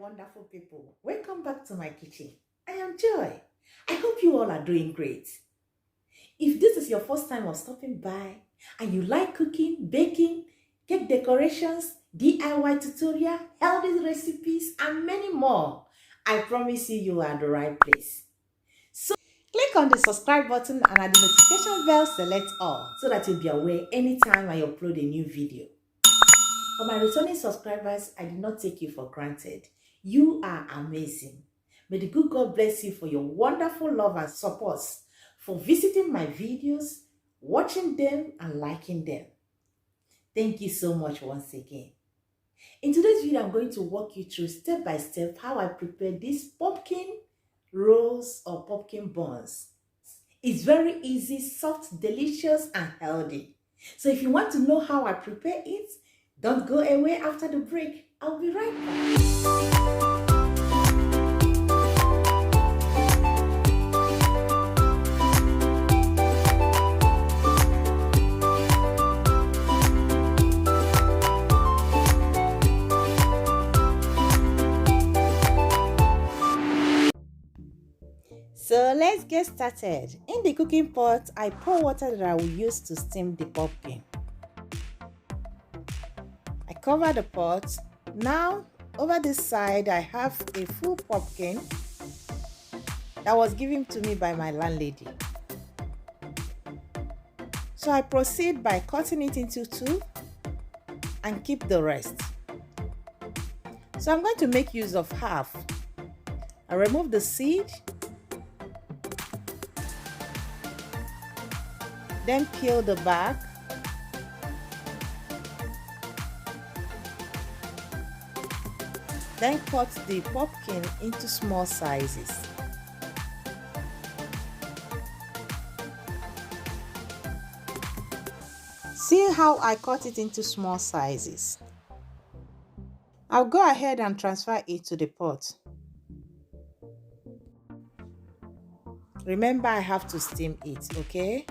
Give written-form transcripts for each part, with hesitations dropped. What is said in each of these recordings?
wonderful people. Welcome back to my kitchen. I am Joy. I hope you all are doing great. If this is your first time of stopping by and you like cooking, baking, cake decorations, DIY tutorial, healthy recipes, and many more, I promise you are at the right place. So click on the subscribe button and at the notification bell, select all so that you'll be aware anytime I upload a new video. For my returning subscribers, I did not take you for granted. You are amazing. May the good God bless you for your wonderful love and support, for visiting my videos, watching them, and liking them. Thank you so much once again. In today's video, I'm going to walk you through step by step how I prepare these pumpkin rolls or pumpkin buns. It's very easy, soft, delicious, and healthy. So if you want to know how I prepare it, don't go away after the break. I'll be right back. So let's get started. In the cooking pot, I pour water that I will use to steam the pumpkin. I cover the pot. Now, over this side, I have a full pumpkin that was given to me by my landlady. So I proceed by cutting it into two and keep the rest. So I'm going to make use of half. I remove the seed, then peel the back, then cut the pumpkin into small sizes. See how I cut it into small sizes. I'll go ahead and transfer it to the pot. Remember, I have to steam it, okay?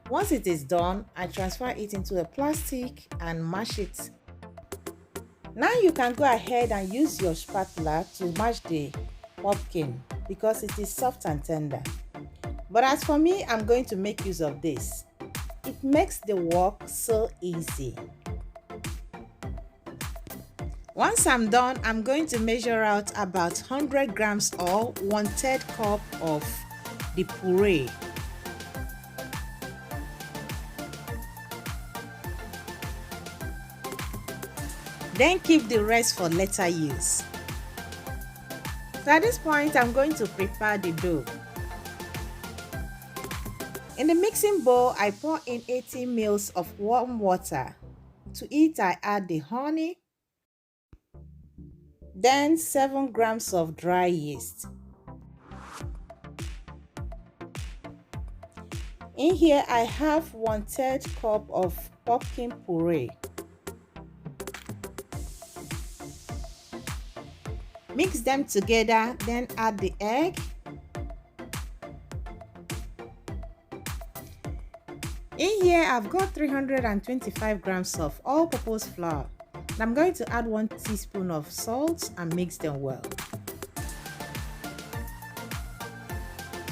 Once it is done, I transfer it into a plastic and mash it. Now you can go ahead and use your spatula to mash the pumpkin because it is soft and tender. But as for me, I'm going to make use of this. It makes the work so easy. Once I'm done, I'm going to measure out about 100 grams or 1/3 cup of the puree. Then keep the rest for later use. So at this point, I'm going to prepare the dough. In the mixing bowl, I pour in 80 ml of warm water. To it, I add the honey, then 7 grams of dry yeast. In here, I have 1/3 cup of pumpkin puree. Mix them together, then add the egg. In here, I've got 325 grams of all-purpose flour. And I'm going to add 1 teaspoon of salt and mix them well.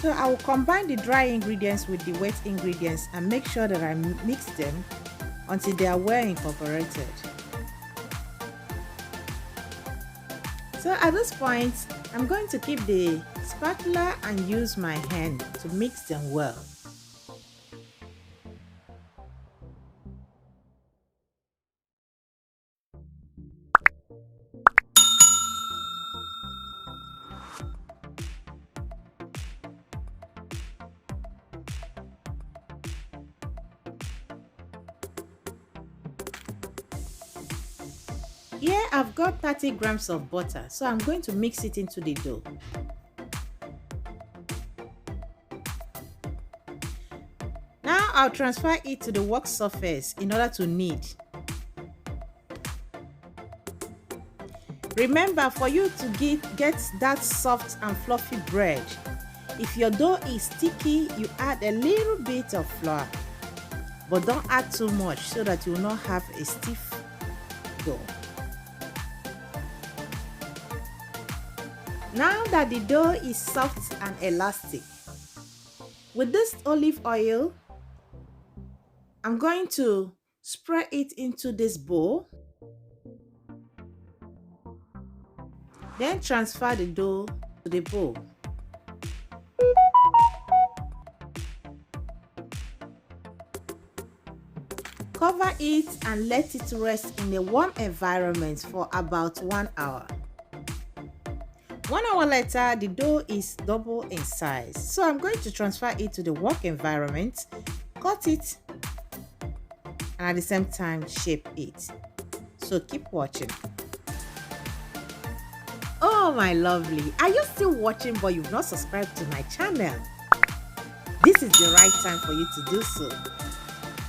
So I will combine the dry ingredients with the wet ingredients and make sure that I mix them until they are well incorporated. So at this point, I'm going to keep the spatula and use my hand to mix them well. Here I've got 30 grams of butter, so I'm going to mix it into the dough. Now I'll transfer it to the work surface in order to knead. Remember, for you to get that soft and fluffy bread, if your dough is sticky, you add a little bit of flour, but don't add too much so that you will not have a stiff dough. Now that the dough is soft and elastic, with this olive oil, I'm going to spread it into this bowl. Then transfer the dough to the bowl. Cover it and let it rest in a warm environment for about 1 hour. 1 hour later, the dough is double in size. So I'm going to transfer it to the work environment, cut it, and at the same time shape it. So keep watching. Oh my lovely, are you still watching but you've not subscribed to my channel? This is the right time for you to do so.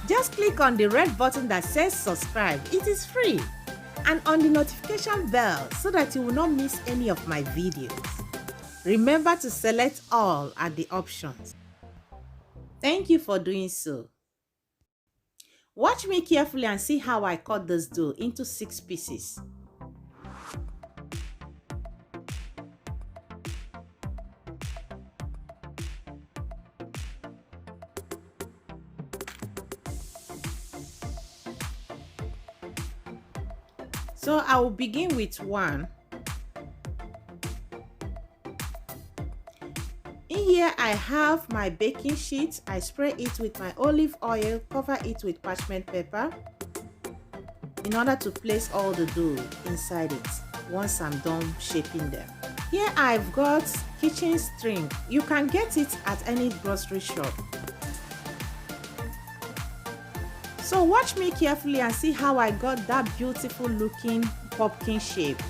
Just click on the red button that says subscribe. It is free. And on the notification bell so that you will not miss any of my videos. Remember to select all at the options. Thank you for doing so. Watch me carefully and see how I cut this dough into 6 pieces. So I will begin with 1. In here I have my baking sheet. I spray it with my olive oil, cover it with parchment paper in order to place all the dough inside it once I'm done shaping them. Here I've got kitchen string. You can get it at any grocery shop. So watch me carefully and see how I got that beautiful looking pumpkin shape.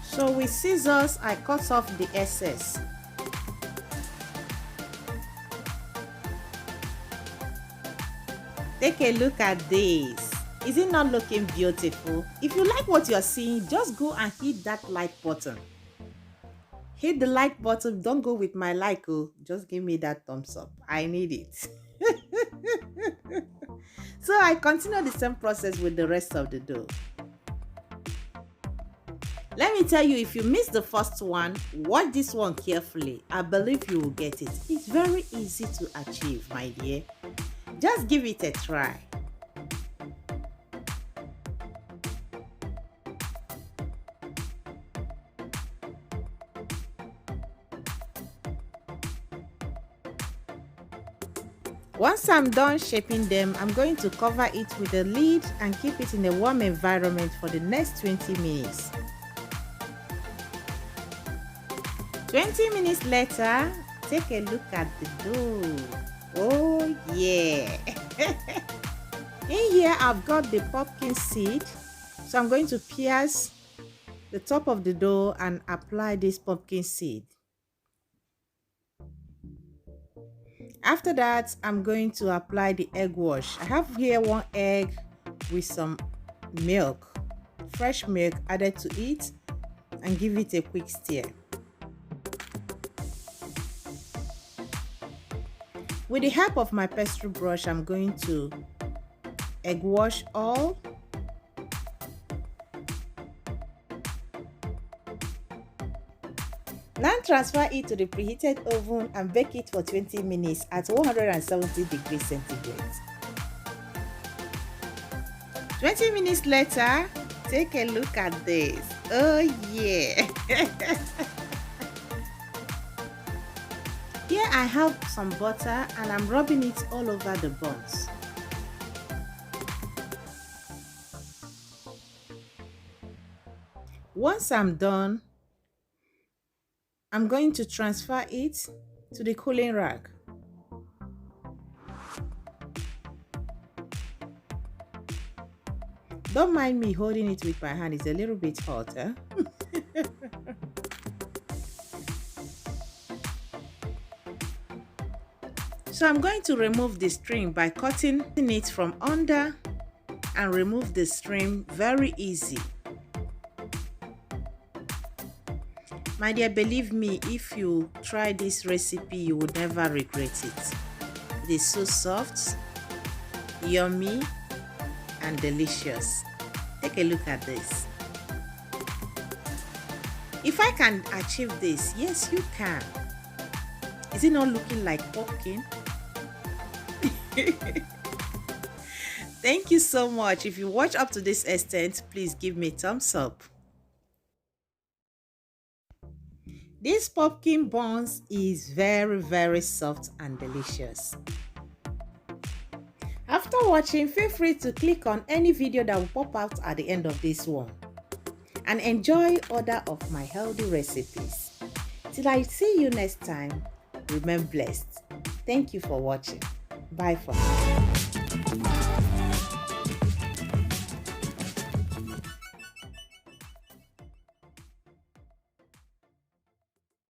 So with scissors, I cut off the excess. Take a look at this. Is it not looking beautiful? If you like what you're seeing, just go and hit that like button. Hit the like button. Don't go with my like, oh. Just give me that thumbs up. I need it. So I continue the same process with the rest of the dough. Let me tell you, if you missed the first one, watch this one carefully. I believe you will get it. It's very easy to achieve, my dear. Just give it a try. Once I'm done shaping them, I'm going to cover it with a lid and keep it in a warm environment for the next 20 minutes. 20 minutes later, take a look at the dough. Oh yeah. In here I've got the pumpkin seed. So I'm going to pierce the top of the dough and apply this pumpkin seed. After that, I'm going to apply the egg wash. I have here 1 egg with some milk, fresh milk added to it, and give it a quick stir. With the help of my pestle brush, I'm going to egg wash all. Now transfer it to the preheated oven and bake it for 20 minutes at 170 degrees centigrade. 20 minutes later, take a look at this. Oh yeah. Here I have some butter and I'm rubbing it all over the buns. Once I'm done, I'm going to transfer it to the cooling rack. Don't mind me holding it with my hand, it's a little bit hot. Eh? So I'm going to remove the string by cutting it from under and remove the string very easy. My dear, believe me, if you try this recipe, you will never regret it. It is so soft, yummy, and delicious. Take a look at this. If I can achieve this, yes, you can. Is it not looking like pumpkin? Thank you so much. If you watch up to this extent, please give me a thumbs up. This pumpkin buns is very soft and delicious. After watching, feel free to click on any video that will pop out at the end of this one and enjoy other of my healthy recipes. Till I see you next time, remain blessed. Thank you for watching. Bye for now.